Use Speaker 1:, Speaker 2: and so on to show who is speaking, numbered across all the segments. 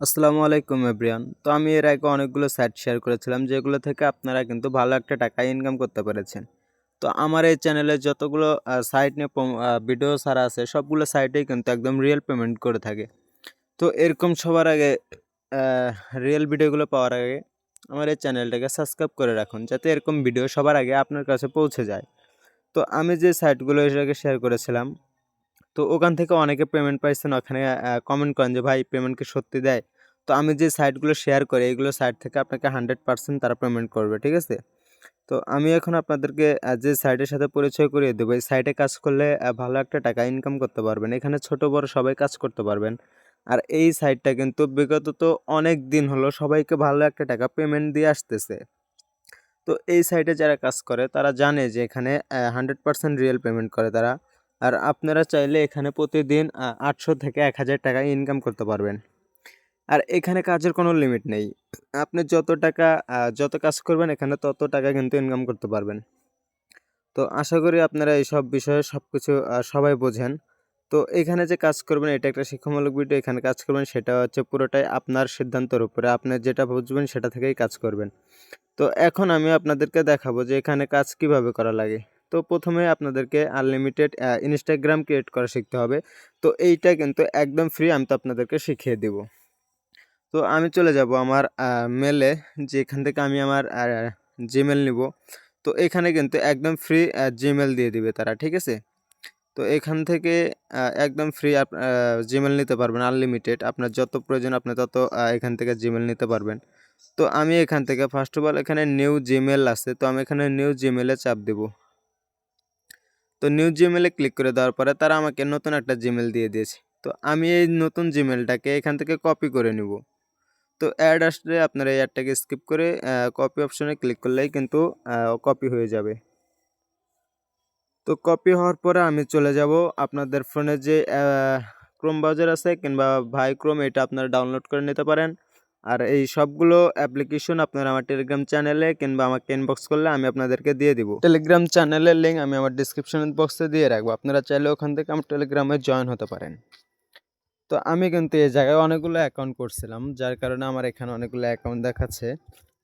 Speaker 1: আসসালামু আলাইকুম এভরিওয়ান। তো আমি এর আগে অনেকগুলো সাইট শেয়ার করেছিলাম যেগুলো থেকে আপনারা কিন্তু ভালো একটা টাকা ইনকাম করতে পেরেছেন। তো আমার এই চ্যানেলে যতগুলো সাইট নিয়ে ভিডিও ছাড়া আছে সবগুলো সাইটেই কিন্তু একদম রিয়েল পেমেন্ট করে থাকে। তো এরকম সবার আগে আ রিয়েল ভিডিওগুলো পাওয়ার আগে আমার এই চ্যানেলটাকে সাবস্ক্রাইব করে রাখুন যাতে এরকম ভিডিও সবার আগে আপনার কাছে পৌঁছে যায়। তো আমি যে সাইটগুলো এর আগে শেয়ার করেছিলাম, তো ওখান থেকে অনেকে পেমেন্ট পাইছেন, ওখানে কমেন্ট করেন যে, "ভাই পেমেন্ট কি সত্যি দেয়?" তো আমি যে সাইটগুলো শেয়ার করি, এগুলো সাইট থেকে আপনাকে 100% তারা পেমেন্ট করবে, ঠিক আছে? তো আমি এখন আপনাদেরকে যে সাইটের সাথে পরিচয় করিয়ে দেবো, এই সাইটে কাজ করলে ভালো একটা টাকা ইনকাম করতে পারবেন। এখানে ছোট বড় সবাই কাজ করতে পারবেন। আর এই সাইটটা কিন্তু বিগত তো অনেক দিন হলো সবাইকে ভালো একটা টাকা পেমেন্ট দিয়ে আসতেছে। তো এই সাইটে যারা কাজ করে তারা জানে যে এখানে 100% রিয়েল পেমেন্ট করে তারা। আর আপনারা চাইলে এখানে প্রতিদিন ৮০০ থেকে ১,০০০ টাকা ইনকাম করতে পারবেন। আর এখানে কাজের কোনো লিমিট নেই। আপনি যত টাকা যত কাজ করবেন এখানে তত টাকা কিন্তু ইনকাম করতে পারবেন। তো আশা করি আপনারা এইসব বিষয়ে সবকিছু সবাই বোঝেন। তো এখানে যে কাজ করবেন এটা একটা শিক্ষামূলক ভিডিও। এখানে কাজ করবেন সেটা হচ্ছে পুরোটাই আপনার সিদ্ধান্তের উপরে। আপনি যেটা বুঝবেন সেটা থেকেই কাজ করবেন। তো এখন আমি আপনাদেরকে দেখাবো যে এখানে কাজ কিভাবে করা লাগে। তো প্রথমে আপনাদেরকে আনলিমিটেড Instagram ক্রিয়েট করা শিখতে হবে। তো এইটা কিন্তু একদম ফ্রি, আমি তো আপনাদেরকে শিখিয়ে দিব। তো আমি চলে যাব আমার মেলে, যেখান থেকে আমি আমার Gmail নিবো। তো এখানে কিন্তু একদম ফ্রি Gmail দিয়ে দিবে তারা, ঠিক আছে? তো এখান থেকে একদম ফ্রি Gmail নিতে পারবেন আনলিমিটেড। আপনার যত প্রয়োজন আপনি তত এখান থেকে Gmail নিতে পারবেন। তো আমি এখান থেকে ফার্স্ট অফ অল এখানে নিউ জিমেইল আছে। তো আমি এখানে নিউ জিমেইলে চাপ দেব। তো নিউ জিমেইলে ক্লিক করে দেওয়ার পরে তারা আমাকে নতুন একটা জিমেইল দিয়ে দিয়েছে। তো আমি এই নতুন জিমেইলটাকে এখান থেকে কপি করে নিব। তো অ্যাড আসলে আপনারা এই অ্যাডটাকে স্কিপ করে কপি অপশনে ক্লিক করলেই কিন্তু কপি হয়ে যাবে। তো কপি হওয়ার পরে আমি চলে যাব আপনাদের ফোনে যে ক্রোম ব্রাউজার আছে কিংবা ভাই ক্রোম, এটা আপনারা ডাউনলোড করে নিতে পারেন। আর এই সবগুলো অ্যাপ্লিকেশন আপনারা আমার টেলিগ্রাম চ্যানেলে কিংবা আমাকে ইনবক্স করলে আমি আপনাদেরকে দিয়ে দিব। টেলিগ্রাম চ্যানেলের লিঙ্ক আমি আমার ডেসক্রিপশন বক্সে দিয়ে রাখবো। আপনারা চাইলে ওখান থেকে আমার টেলিগ্রামে জয়েন হতে পারেন। তো আমি কিন্তু এই জায়গায় অনেকগুলো অ্যাকাউন্ট করছিলাম, যার কারণে আমার এখানে অনেকগুলো অ্যাকাউন্ট দেখাচ্ছে।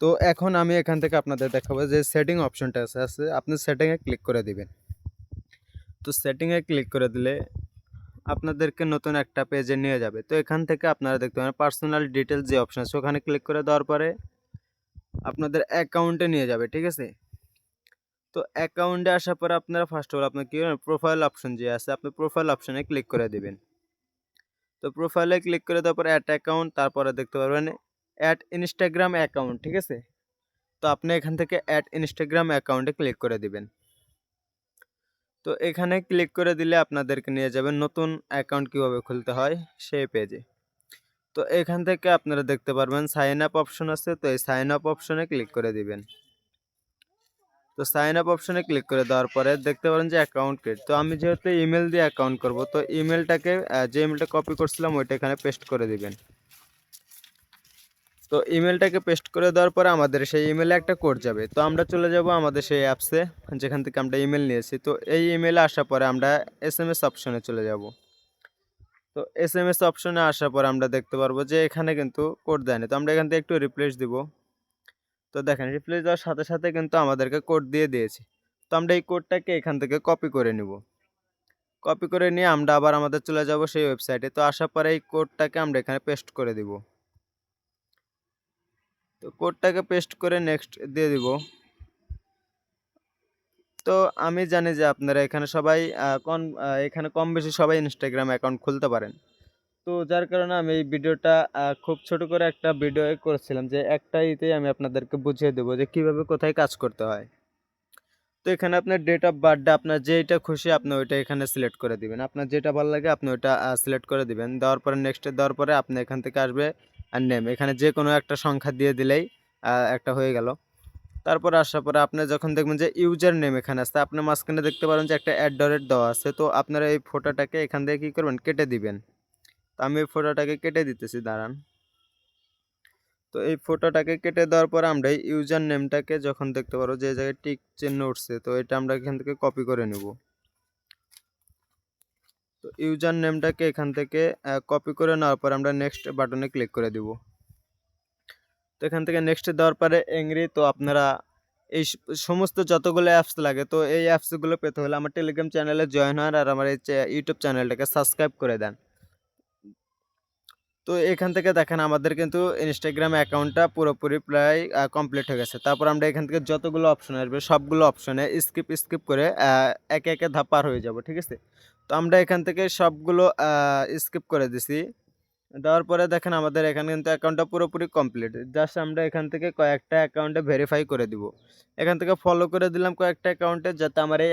Speaker 1: তো এখন আমি এখান থেকে আপনাদের দেখাবো যে সেটিং অপশনটা আছে, আপনি সেটিংয়ে ক্লিক করে দিবেন। তো সেটিংয়ে ক্লিক করে দিলে আপনাদেরকে নতুন একটা পেজে নিয়ে যাবে। তো এখান থেকে আপনারা দেখতে পারেন পার্সোনাল ডিটেইলস যে অপশন আছে ওখানে ক্লিক করে দেওয়ার পরে আপনাদের অ্যাকাউন্টে নিয়ে যাবে, ঠিক আছে? তো অ্যাকাউন্টে আসার পরে আপনারা ফার্স্ট অফ অল আপনার কি করবেন, প্রোফাইল অপশন যে আছে আপনি প্রোফাইল অপশনে ক্লিক করে দিবেন। তো প্রোফাইলে ক্লিক করে দেওয়ার পরে অ্যাড অ্যাকাউন্ট, তারপরে দেখতে পারবেন অ্যাড ইনস্টাগ্রাম অ্যাকাউন্ট, ঠিক আছে? তো আপনি এখান থেকে অ্যাড ইনস্টাগ্রাম অ্যাকাউন্টে ক্লিক করে দিবেন। তো এখানে ক্লিক করে দিলে আপনাদেরকে নিয়ে যাবে নতুন অ্যাকাউন্ট কিভাবে খুলতে হয় সেই পেজে। তো এখান থেকে আপনারা দেখতে পারবেন সাইন আপ অপশন আছে, তো এই সাইন আপ অপশনে ক্লিক করে দিবেন। তো সাইন আপ অপশনে ক্লিক করে দেওয়ার পরে দেখতে পারেন যে অ্যাকাউন্ট ক্রিয়েট। তো আমি যেহেতু ইমেল দিয়ে অ্যাকাউন্ট করব, তো ইমেলটাকে যে ইমেলটা কপি করছিলাম ওইটা এখানে পেস্ট করে দিবেন। তো ইমেলটাকে পেস্ট করে দেওয়ার পরে আমাদের সেই ইমেলে একটা কোড যাবে। তো আমরা চলে যাব আমাদের সেই অ্যাপসে যেখান থেকে আমরা ইমেল নিয়েছি। তো এই ইমেলে আসার পরে আমরা এসএমএস অপশনে চলে যাব। তো এসএমএস অপশনে আসার পর আমরা দেখতে পারবো যে এখানে কিন্তু কোড দেয়নি। তো আমরা এখান থেকে একটু রিপ্লেস দিব। তো দেখেন রিপ্লেস দেওয়ার সাথে সাথে কিন্তু আমাদেরকে কোড দিয়ে দিয়েছে। তো আমরা এই কোডটাকে এখান থেকে কপি করে নিব। কপি করে নিয়ে আমরা আবার আমাদের চলে যাব সেই ওয়েবসাইটে। তো আসার পরে এই কোডটাকে আমরা এখানে পেস্ট করে দিব। তো কোডটাকে পেস্ট করে নেক্সট দিয়ে দিব। তো আমি জানি যে আপনারা এখানে সবাই এখানে কম বেশি সবাই ইনস্টাগ্রাম অ্যাকাউন্ট খুলতে পারেন। তো যার কারণে আমি এই ভিডিওটা খুব ছোট করে একটা ভিডিও করেছিলাম যে একটা ইতেই আমি আপনাদেরকে বুঝিয়ে দেবো যে কিভাবে কোথায় কাজ করতে হয়। তো এখানে আপনার ডেট অফ বার্থডে আপনার যেইটা খুশি আপনি ওইটা এখানে সিলেক্ট করে দিবেন। আপনার যেটা ভালো লাগে আপনি ওইটা সিলেক্ট করে দিবেন। দেওয়ার পরে নেক্সটে দেওয়ার পরে আপনি এখান থেকে আসবে আর নেম, এখানে যে কোনো একটা সংখ্যা দিয়ে দিলেই একটা হয়ে গেল। তারপর আসার পরে আপনি যখন দেখবেন যে ইউজার নেম এখানে আছে, আপনার মাঝখানে দেখতে পারেন যে একটা @ দেওয়া আছে। তো আপনারা এই ফটোটাকে এখান থেকে কী করবেন, কেটে দিবেন। তো আমি এই ফটোটাকে কেটে দিতেছি, দাঁড়ান। তো এই ফটোটাকে কেটে দেওয়ার পর আমরা এই ইউজার নেমটাকে যখন দেখতে পারো যে জায়গায় টিক চিহ্ন উঠছে, তো এটা আমরা এখান থেকে কপি করে নেব। তো ইউজার নেমটাকে এখান থেকে কপি করে নেওয়ার পর আমরা নেক্সট বাটনে ক্লিক করে দিব। তো এখান থেকে নেক্সট দেওয়ার পরে এংরি, তো আপনারা এই সমস্ত যতগুলো অ্যাপস লাগে, তো এই অ্যাপসগুলো পেতে হলে আমার টেলিগ্রাম চ্যানেলে জয়েন হন আর আমার এই ইউটিউব চ্যানেলটাকে সাবস্ক্রাইব করে দেন। তো এখান থেকে দেখেন আমাদের কিন্তু ইনস্টাগ্রাম অ্যাকাউন্টটা পুরোপুরি প্রায় কমপ্লিট হয়ে গেছে। তারপর আমরা এখান থেকে যতগুলো অপশন আসবে সবগুলো অপশনে স্কিপ করে একে একে ধাপ পার হয়ে যাব, ঠিক আছে? তো আমরা এখান থেকে সবগুলো স্কিপ করে দিছি। দেওয়ার পরে দেখেন আমাদের এখানে কিন্তু অ্যাকাউন্টটা পুরোপুরি কমপ্লিট। জাস্ট আমরা এখান থেকে কয়েকটা অ্যাকাউন্টে ভেরিফাই করে দিব। এখান থেকে ফলো করে দিলাম কয়েকটা অ্যাকাউন্টে, যাতে আমার এই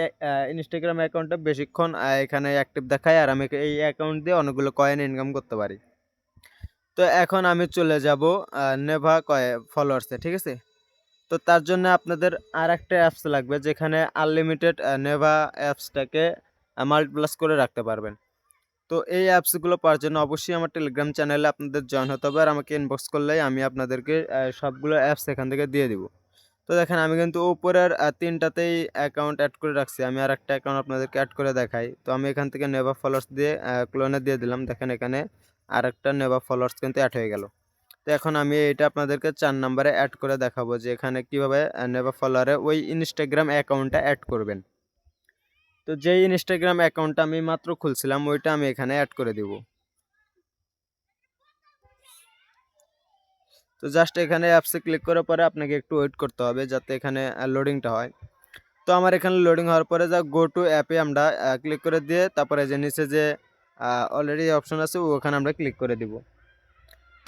Speaker 1: ইনস্টাগ্রাম অ্যাকাউন্টটা বেশিক্ষণ এখানে অ্যাক্টিভ দেখায় আর আমি এই অ্যাকাউন্ট দিয়ে অনেকগুলো কয়েন ইনকাম করতে পারি। তো এখন আমি চলে যাব নেভা ফলোয়ার্সে, ঠিক আছে? তো তার জন্য আপনাদের আরেকটা অ্যাপস লাগবে, যেখানে আনলিমিটেড নেভা অ্যাপসটাকে মাল্টিপ্লাস করে রাখতে পারবেন। তো এই অ্যাপসগুলো পাওয়ার জন্য অবশ্যই আমার টেলিগ্রাম চ্যানেলে আপনাদের জয়েন হতে হবে, আর আমাকে ইনবক্স করলেই আমি আপনাদেরকে সবগুলো অ্যাপস এখান থেকে দিয়ে দিব। তো দেখেন আমি কিন্তু উপরের 3টাতেই অ্যাকাউন্ট অ্যাড করে রাখছি। আমি আরেকটা অ্যাকাউন্ট আপনাদেরকে অ্যাড করে দেখাই। তো আমি এখান থেকে নেভা ফলোয়ার্স দিয়ে ক্লোনে দিয়ে দিলাম। দেখেন এখানে আরেকটা নেভা ফলোয়ার্স কিন্তু অ্যাড হয়ে গেল। তো এখন আমি এটা আপনাদেরকে 4 নাম্বারে অ্যাড করে দেখাবো যে এখানে কিভাবে নেভা ফলোয়ারে ওই ইনস্টাগ্রাম অ্যাকাউন্টটা অ্যাড করবেন। তো যেই ইনস্টাগ্রাম অ্যাকাউন্টটা আমি মাত্র খুলছিলাম ওইটা আমি এখানে অ্যাড করে দিব। তো জাস্ট এখানে অ্যাপসে ক্লিক করার পরে আপনাকে একটু ওয়েট করতে হবে যাতে এখানে লোডিংটা হয়। তো আমার এখানে লোডিং হওয়ার পরে যা গো টু অ্যাপে আমরা ক্লিক করে দিয়ে তারপরে যে নিচে যে অলরেডি অপশন আছে ওখানে আমরা ক্লিক করে দিব।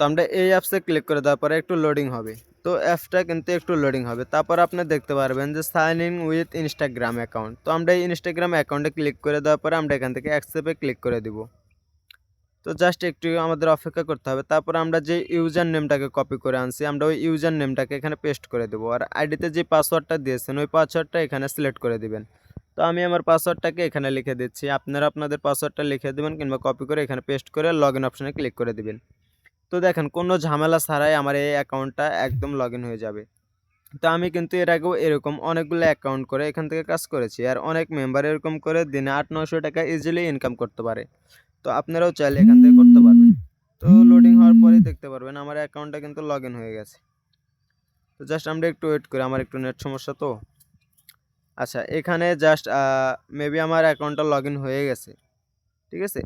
Speaker 1: তো আমরা এই অ্যাপসে ক্লিক করে দেওয়ার পরে একটু লোডিং হবে। তো অ্যাপসটা কিন্তু একটু লোডিং হবে, তারপর আপনি দেখতে পারবেন যে sign in with Instagram account. তো আমরা এই ইনস্টাগ্রাম অ্যাকাউন্টে ক্লিক করে দেওয়ার পরে আমরা এখান থেকে অ্যাকসেপ্টে ক্লিক করে দিব। তো জাস্ট একটু আমাদের অপেক্ষা করতে হবে। তারপর আমরা যে ইউজার নেমটাকে কপি করে আনছি আমরা ওই ইউজার নেমটাকে এখানে পেস্ট করে দেবো, আর আইডিতে যে পাসওয়ার্ডটা দিয়েছেন ওই পাসওয়ার্ডটা এখানে সিলেক্ট করে দিবেন। তো আমি আমার পাসওয়ার্ডটাকে এখানে লিখে দিচ্ছি, আপনারা আপনাদের পাসওয়ার্ডটা লিখে দেবেন কিংবা কপি করে এখানে পেস্ট করে লগ ইন অপশনে ক্লিক করে দিবেন। তো দেখেন কোনো ঝামেলা ছাড়াই আমার এই অ্যাকাউন্টটা একদম লগ ইন হয়ে যাবে। তো আমি কিন্তু এর আগেও এরকম অনেকগুলো অ্যাকাউন্ট করে এখান থেকে কাজ করেছি, আর অনেক মেম্বার এরকম করে দিনে 800-900 টাকা ইজিলি ইনকাম করতে পারে। তো আপনারাও চাইলে এখান থেকে করতে পারবেন। তো লোডিং হওয়ার পরেই দেখতে পারবেন আমার অ্যাকাউন্টটা কিন্তু লগ ইন হয়ে গেছে। তো জাস্ট আমরা একটু ওয়েট করি, আমার একটু নেট সমস্যা তো। আচ্ছা, এখানে জাস্ট মেবি আমার অ্যাকাউন্টটা লগ ইন হয়ে গেছে, ঠিক আছে?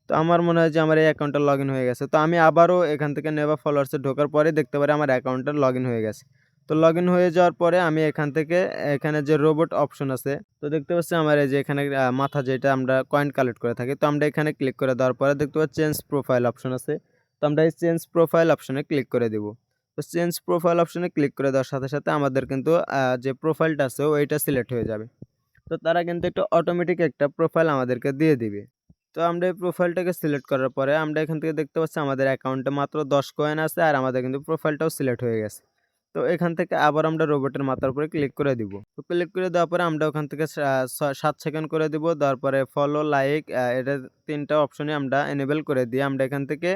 Speaker 1: তো আমার মনে হয় যে আমার এই অ্যাকাউন্টটা লগ ইন হয়ে গেছে। তো আমি আবারও এখান থেকে নেভা ফলোয়ার্সে ঢোকার পরে দেখতে পারি আমার অ্যাকাউন্টটা লগ ইন হয়ে গেছে। তো লগ ইন হয়ে যাওয়ার পরে আমি এখান থেকে এখানে যে রোবট অপশন আছে, তো দেখতে পাচ্ছি আমার এই যে এখানে মাথা যেটা আমরা কয়েন কালেক্ট করে থাকি, তো আমরা এখানে ক্লিক করে দেওয়ার পরে দেখতে পাচ্ছি চেঞ্জ প্রোফাইল অপশন আছে। তো আমরা এই চেঞ্জ প্রোফাইল অপশনে ক্লিক করে দিব। তো চেঞ্জ প্রোফাইল অপশনে ক্লিক করে দেওয়ার সাথে সাথে আমাদের কিন্তু যে প্রোফাইলটা আছে ওইটা সিলেক্ট হয়ে যাবে। তো তারা কিন্তু একটা অটোমেটিক একটা প্রোফাইল আমাদেরকে দিয়ে দিবে। তো আমরা এই প্রোফাইলটাকে সিলেক্ট করার পরে আমরা এখান থেকে দেখতে পাচ্ছি আমাদের অ্যাকাউন্টে মাত্র 10 কয়েন আছে, আর আমাদের কিন্তু প্রোফাইলটাও সিলেক্ট হয়ে গেছে। তো এখান থেকে আবার আমরা রোবটের মাথার উপরে ক্লিক করে দিব। তো ক্লিক করে দেওয়ার পরে আমরা ওখান থেকে 7 সেকেন্ড করে দিব। দেওয়ার পরে ফলো, লাইক, এটা 3টা অপশনে আমরা এনেবল করে দিয়ে আমরা এখান থেকে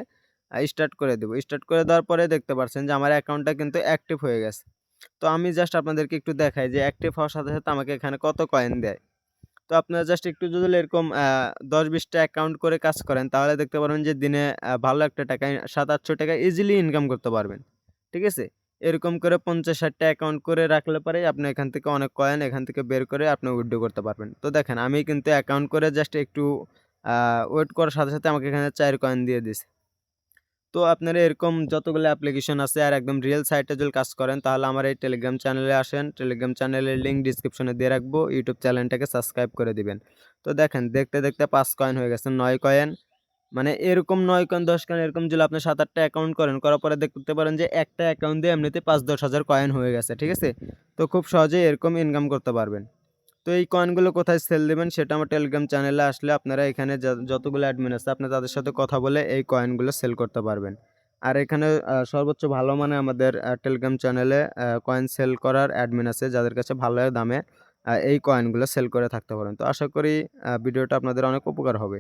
Speaker 1: স্টার্ট করে দিব। স্টার্ট করে দেওয়ার পরে দেখতে পাচ্ছেন যে আমার অ্যাকাউন্টটা কিন্তু অ্যাক্টিভ হয়ে গেছে। তো আমি জাস্ট আপনাদেরকে একটু দেখাই যে অ্যাক্টিভ হওয়ার সাথে সাথে আমাকে এখানে কত কয়েন দেয়। তো আপনারা জাস্ট একটু যদি এরকম ১০-২০টা অ্যাকাউন্ট করে কাজ করেন তাহলে দেখতে পারবেন যে দিনে ভালো একটা টাকা ৭০০-৮০০ টাকা ইজিলি ইনকাম করতে পারবেন। ঠিক আছে? এরকম করে ৫০-৬০টা অ্যাকাউন্ট করে রাখলে পরেই আপনি এখান থেকে অনেক কয়েন এখান থেকে বের করে আপনি উইথড্র করতে পারবেন। তো দেখেন আমি কিন্তু অ্যাকাউন্ট করে জাস্ট একটু আ ওয়েট করার সাথে সাথে আমাকে এখানে ৪ কয়েন দিয়ে দিছে। তো আপনারা এরকম যতগুলো অ্যাপ্লিকেশন আছে আর একদম রিয়েল সাইটে যদি কাজ করেন তাহলে আমার এই টেলিগ্রাম চ্যানেলে আসেন। টেলিগ্রাম চ্যানেলের লিঙ্ক ডিসক্রিপশনে দিয়ে রাখবো। ইউটিউব চ্যানেলটাকে সাবস্ক্রাইব করে দিবেন। তো দেখেন দেখতে দেখতে ৫ কয়েন হয়ে গেছে, ৯ কয়েন। মানে এরকম ৯ কয়েন ১০ কয়েন এরকম যদি আপনি ৭-৮টা অ্যাকাউন্ট করেন, করার পরে দেখতে পারেন যে একটা অ্যাকাউন্ট দিয়ে এমনিতে ৫-১০ হাজার কয়েন হয়ে গেছে। ঠিক আছে? তো খুব সহজেই এরকম ইনকাম করতে পারবেন। তো এই কয়েনগুলো কোথায় সেল দিবেন সেটা আমার টেলিগ্রাম চ্যানেলে আসলে আপনারা এখানে যতগুলো অ্যাডমিন আছে আপনি তাদের সাথে কথা বলে এই কয়েনগুলো সেল করতে পারবেন। আর এখানে সর্বোচ্চ ভালো মানের আমাদের টেলিগ্রাম চ্যানেলে কয়েন সেল করার অ্যাডমিন আছে যাদের কাছে ভালো দামে এই কয়েনগুলো সেল করে থাকতে পারেন। তো আশা করি ভিডিওটা আপনাদের অনেক উপকার হবে।